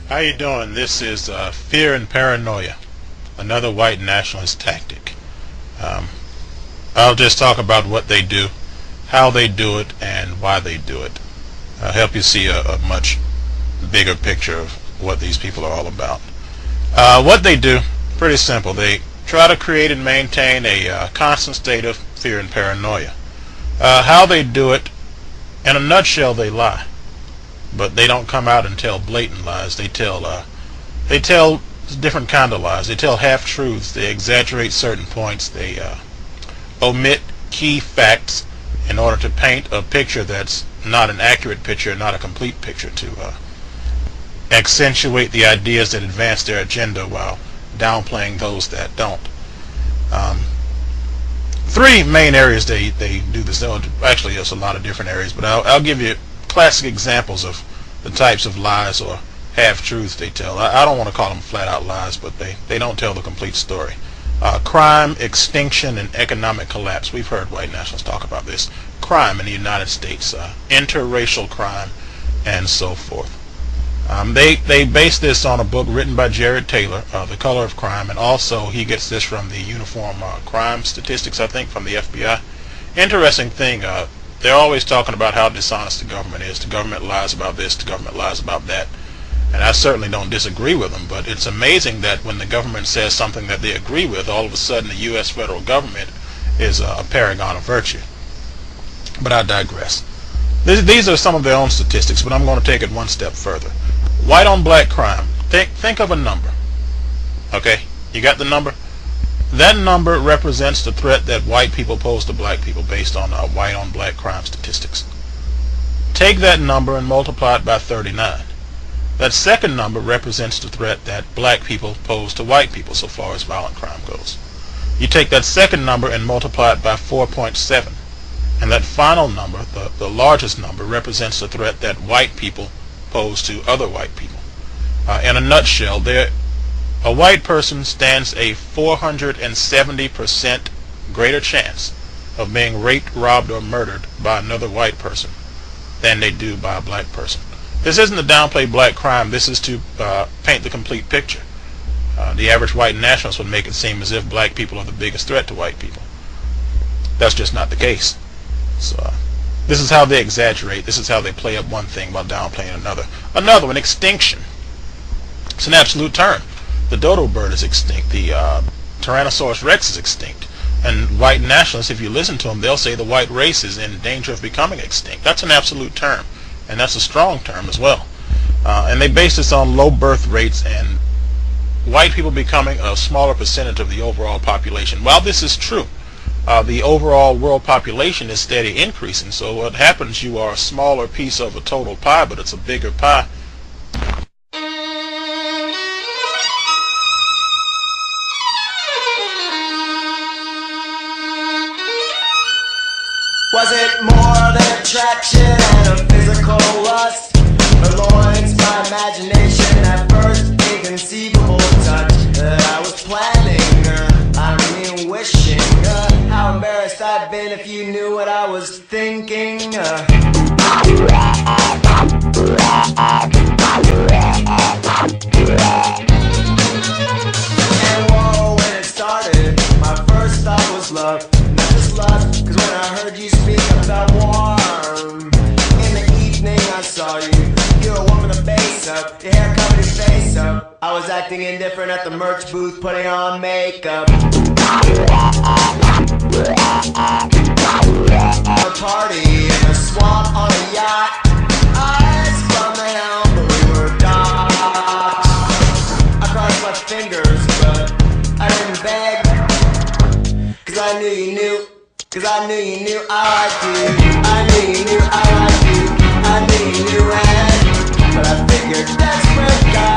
How you doing? This is fear and paranoia, another white nationalist tactic. Um, I'll just talk about what they do, how they do it, and why they do it. I'll help you see a much bigger picture of what these people are all about. What they do, pretty simple. They try to create and maintain a constant state of fear and paranoia. How they do it, in a nutshell, they lie. But they don't come out and tell blatant lies. They tell different kind of lies. They tell half-truths. They exaggerate certain points. They omit key facts in order to paint a picture that's not an accurate picture, not a complete picture, to accentuate the ideas that advance their agenda while downplaying those that don't. Three main areas they do this. Actually, there's a lot of different areas, but I'll give you classic examples of the types of lies or half-truths they tell. I don't want to call them flat-out lies, but they don't tell the complete story. Crime, extinction, and economic collapse. We've heard white nationalists talk about this. Crime in the United States, interracial crime, and so forth. They base this on a book written by Jared Taylor, The Color of Crime, and also he gets this from the Uniform Crime Statistics, I think, from the FBI. Interesting thing, they're always talking about how dishonest the government is. The government lies about this, the government lies about that. And I certainly don't disagree with them, but it's amazing that when the government says something that they agree with, all of a sudden the U.S. federal government is a paragon of virtue. But I digress. These are some of their own statistics, but I'm going to take it one step further. White on black crime. Think of a number. Okay? You got the number? That number represents the threat that white people pose to black people based on white on black crime statistics. Take that number and multiply it by 39. That second number represents the threat that black people pose to white people so far as violent crime goes. You take that second number and multiply it by 4.7. And that final number, the largest number, represents the threat that white people pose to other white people. In a nutshell, a white person stands a 470% greater chance of being raped, robbed, or murdered by another white person than they do by a black person. This isn't to downplay black crime. This is to paint the complete picture. The average white nationalist would make it seem as if black people are the biggest threat to white people. That's just not the case. So this is how they exaggerate. This is how they play up one thing while downplaying another. Another one, extinction. It's an absolute term. The dodo bird is extinct. The Tyrannosaurus rex is extinct. And white nationalists, if you listen to them, they'll say the white race is in danger of becoming extinct. That's an absolute term. And that's a strong term as well. And they base this on low birth rates and white people becoming a smaller percentage of the overall population. While this is true, the overall world population is steady increasing. So what happens, you are a smaller piece of a total pie, but it's a bigger pie. Was it more than attraction and a physical lust? Or loins, my imagination at first inconceivable touch that I was planning, I mean wishing. How embarrassed I'd been if you knew what I was thinking. And whoa, when it started, my first thought was love. Not just lust, cause when I heard you speak I felt warm. In the evening I saw you. You were warming the bass up, your hair covered your face up. I was acting indifferent at the merch booth, putting on makeup. A party in the swamp on a yacht. Eyes from the helm, but we were docked. I crossed my fingers, but I didn't beg. Cause I knew you knew. Cause I knew you knew I liked you. I knew you knew I liked you. I knew you knew and but I figured desperate guy.